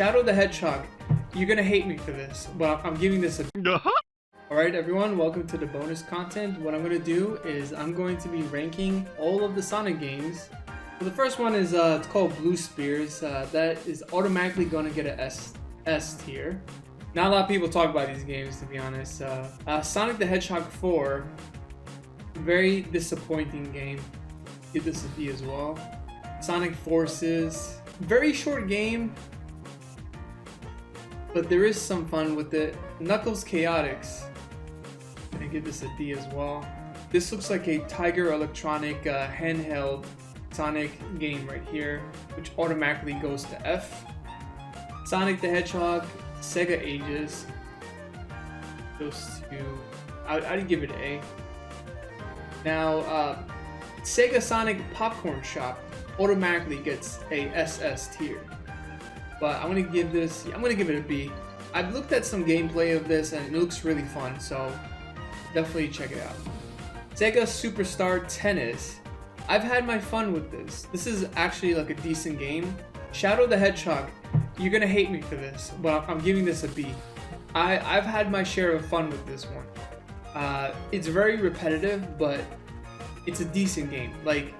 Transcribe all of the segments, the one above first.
Shadow the Hedgehog, you're gonna hate me for this, but I'm giving this a... Alright everyone, welcome to the bonus content. What I'm gonna do is I'm going to be ranking all of the Sonic games. So the first one is it's called Blue Spears. That is automatically gonna get a S tier. Not a lot of people talk about these games, to be honest. Sonic the Hedgehog 4, very disappointing game. Give this a D as well. Sonic Forces, very short game, but there is some fun with it. Knuckles Chaotix, I'm gonna give this a D as well. This looks like a Tiger Electronic handheld Sonic game right here, which automatically goes to F. Sonic the Hedgehog, Sega Ages, goes to, I'd give it an A. Now, Sega Sonic Popcorn Shop automatically gets a SS tier, but I'm gonna give it a B. I've looked at some gameplay of this and it looks really fun, so definitely check it out. Sega Superstar Tennis, I've had my fun with this. This is actually like a decent game. Shadow the Hedgehog, you're gonna hate me for this, but I'm giving this a B. I've had my share of fun with this one. It's very repetitive, but it's a decent game. Like,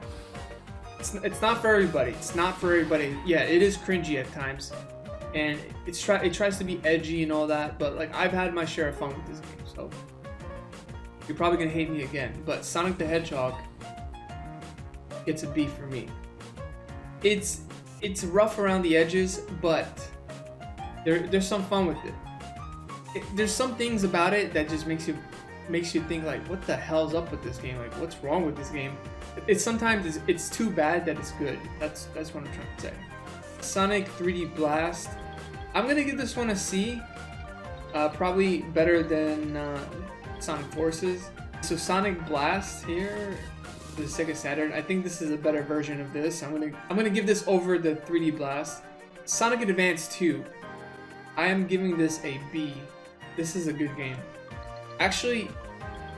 it's not for everybody. It's not for everybody. Yeah, it is cringy at times, and it tries to be edgy and all that. But like, I've had my share of fun with this game, so you're probably gonna hate me again. But Sonic the Hedgehog gets a B for me. It's rough around the edges, but there's some fun with it. There's some things about it that just makes you think like, what the hell's up with this game? Like, what's wrong with this game? Sometimes it's too bad that it's good. That's what I'm trying to say. Sonic 3D Blast, I'm gonna give this one a C. Probably better than Sonic Forces. So Sonic Blast here, the Sega Saturn. I think this is a better version of this. I'm gonna give this over the 3D Blast. Sonic Advance 2, I am giving this a B. This is a good game. Actually,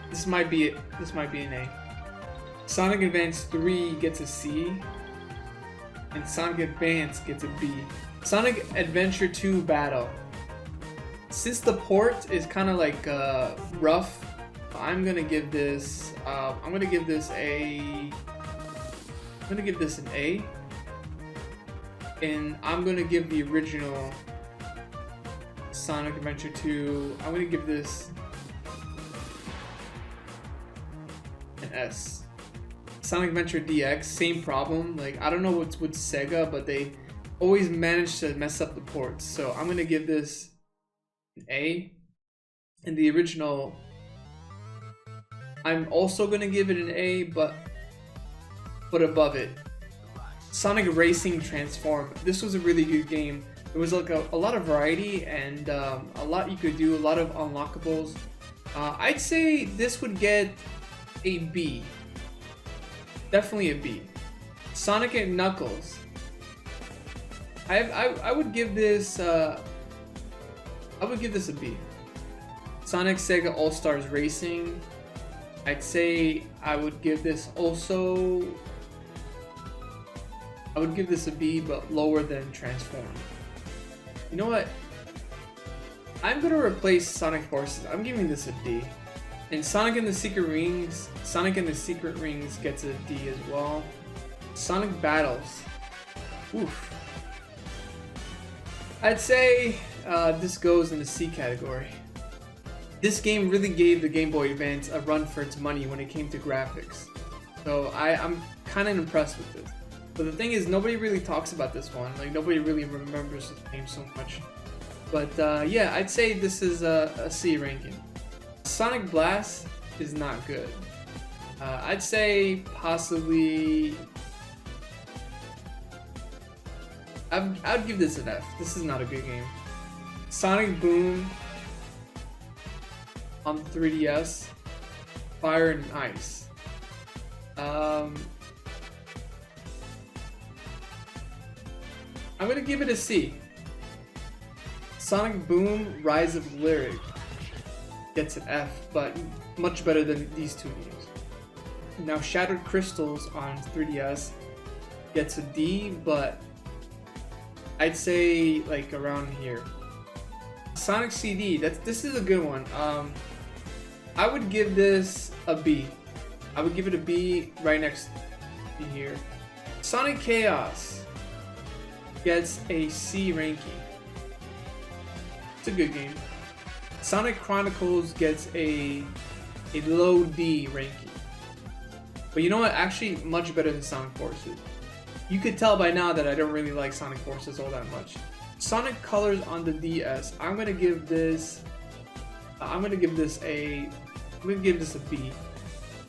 this might be an A. Sonic Advance 3 gets a C, and Sonic Advance gets a B. Sonic Adventure 2 Battle. Since the port is kind of like rough, I'm gonna give this an A, and I'm gonna give the original Sonic Adventure 2, I'm gonna give this an S. Sonic Adventure DX, same problem. Like, I don't know what's with Sega, but they always manage to mess up the ports. So I'm gonna give this an A. And the original, I'm also gonna give it an A, but above it. Sonic Racing Transform. This was a really good game. There was like a lot of variety and a lot you could do, a lot of unlockables. I'd say this would get a B. Definitely a B. Sonic and Knuckles, I would give this a B. Sonic Sega All Stars Racing, I'd say I would give this a B, but lower than Transform. You know what? I'm gonna replace Sonic Forces. I'm giving this a D. And Sonic and the Secret Rings gets a D as well. Sonic Battles, oof. I'd say this goes in the C category. This game really gave the Game Boy Advance a run for its money when it came to graphics. So I'm kind of impressed with this. But the thing is, nobody really talks about this one. Like, nobody really remembers this game so much. But yeah, I'd say this is a C ranking. Sonic Blast is not good. I'd say possibly, I'd give this an F. This is not a good game. Sonic Boom on 3DS, Fire and Ice. I'm gonna give it a C. Sonic Boom Rise of Lyric gets an F, but much better than these two games. Now Shattered Crystals on 3DS gets a D, but I'd say like around here. Sonic CD, this is a good one. I would give this a B. I would give it a B right next to here. Sonic Chaos gets a C ranking. It's a good game. Sonic Chronicles gets a low D ranking. But you know what? Actually, much better than Sonic Forces. You could tell by now that I don't really like Sonic Forces all that much. Sonic Colors on the DS. I'm gonna give this a B.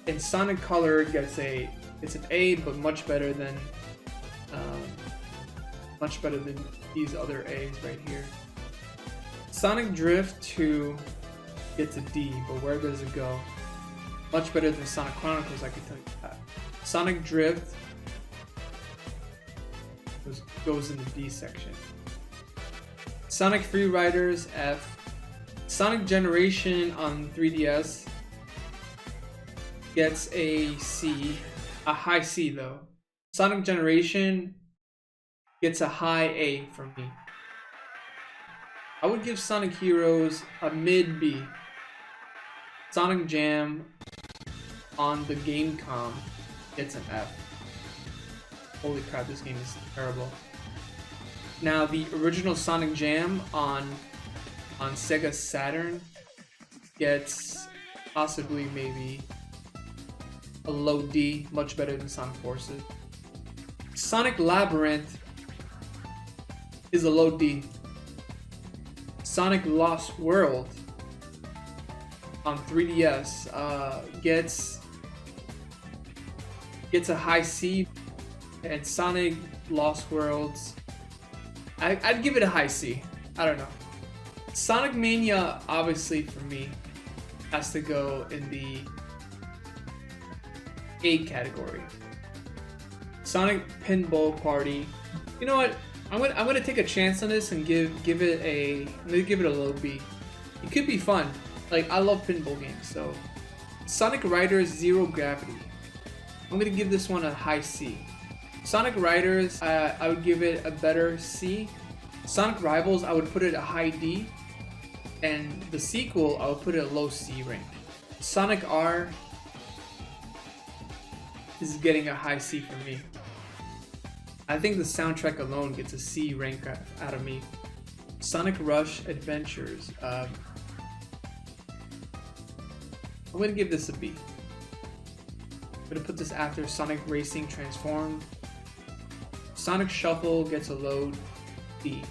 And Sonic Color gets it's an A, but much better than these other A's right here. Sonic Drift 2 gets a D, but where does it go? Much better than Sonic Chronicles, I can tell you that. Sonic Drift goes in the D section. Sonic Free Riders F. Sonic Generation on 3DS gets a C, a high C though. Sonic Generation gets a high A from me. I would give Sonic Heroes a mid B. Sonic Jam on the Gamecom gets an F. Holy crap, this game is terrible. Now the original Sonic Jam on Sega Saturn gets possibly maybe a low D, much better than Sonic Forces. Sonic Labyrinth is a low D. Sonic Lost World on 3DS gets a high C, and Sonic Lost Worlds, I'd give it a high C. I don't know. Sonic Mania, obviously for me, has to go in the A category. Sonic Pinball Party. You know what? I'm gonna take a chance on this and give it a low B. It could be fun. Like, I love pinball games. So Sonic Riders Zero Gravity, I'm gonna give this one a high C. Sonic Riders, I would give it a better C. Sonic Rivals, I would put it a high D. And the sequel, I would put it a low C rank. Sonic R is getting a high C for me. I think the soundtrack alone gets a C rank out of me. Sonic Rush Adventures. I'm gonna give this a B. I'm gonna put this after Sonic Racing Transformed. Sonic Shuffle gets a low D.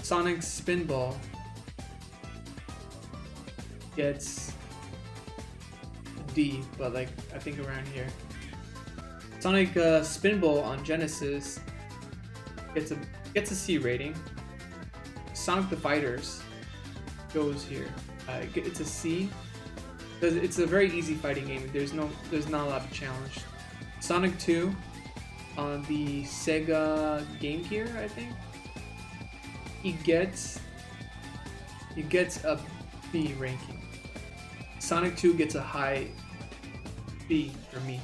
Sonic Spinball gets a D, but like I think around here. Sonic Spinball on Genesis gets a C rating. Sonic the Fighters goes here. It's a C because it's a very easy fighting game. There's not a lot of challenge. Sonic 2 on the Sega Game Gear, I think. He gets a B ranking. Sonic 2 gets a high B for me.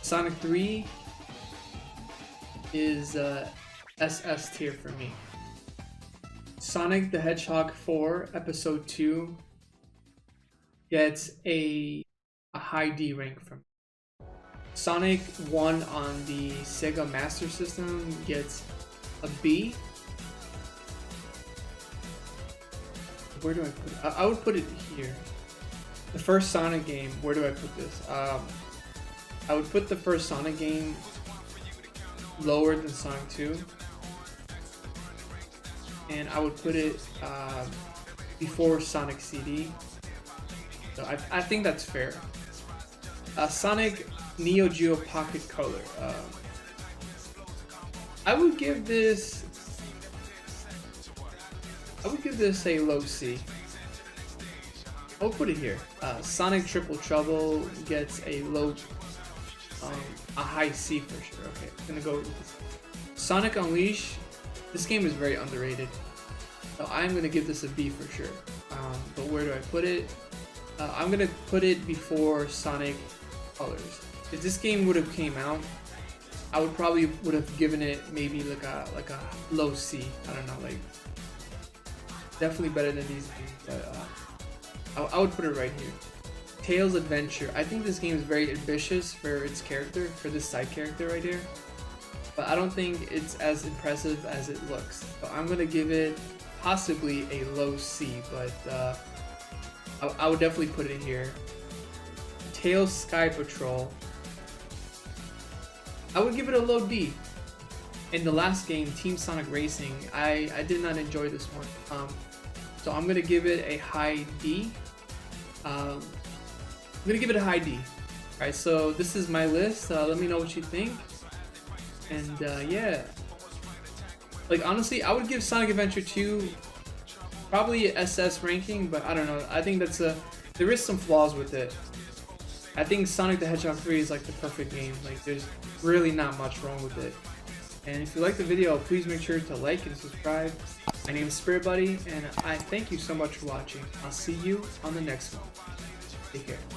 Sonic 3 is SS tier for me. Sonic the Hedgehog 4 Episode 2 gets a high D rank from me. Sonic 1 on the Sega Master System gets a B. Where do I put it? I would put it here. The first Sonic game, where do I put this? I would put the first Sonic game lower than Sonic 2. And I would put it before Sonic CD. So I think that's fair. Sonic Neo Geo Pocket Color. I would give this a low C. I'll put it here. Sonic Triple Trouble gets a high C for sure. Okay, I'm gonna go with this. Sonic Unleash. This game is very underrated, so I'm gonna give this a B for sure. But where do I put it? I'm gonna put it before Sonic Colors. If this game would have came out I would probably would have given it maybe like a low C. I don't know, like definitely better than these games, but I would put it right here. Tails Adventure. I think this game is very ambitious for its character, for this side character right here, but I don't think it's as impressive as it looks. So I'm gonna give it possibly a low C, but I would definitely put it here. Tails Sky Patrol. I would give it a low D. In the last game, Team Sonic Racing, I did not enjoy this one. So I'm gonna give it a high D. I'm gonna give it a high D. Alright, so this is my list. Let me know what you think. And yeah. Like honestly, I would give Sonic Adventure 2 probably a SS ranking, but I don't know. I think there is some flaws with it. I think Sonic the Hedgehog 3 is like the perfect game. Like there's really not much wrong with it. And if you like the video, please make sure to like and subscribe. My name is SpiritBuddy, and I thank you so much for watching. I'll see you on the next one. Take care.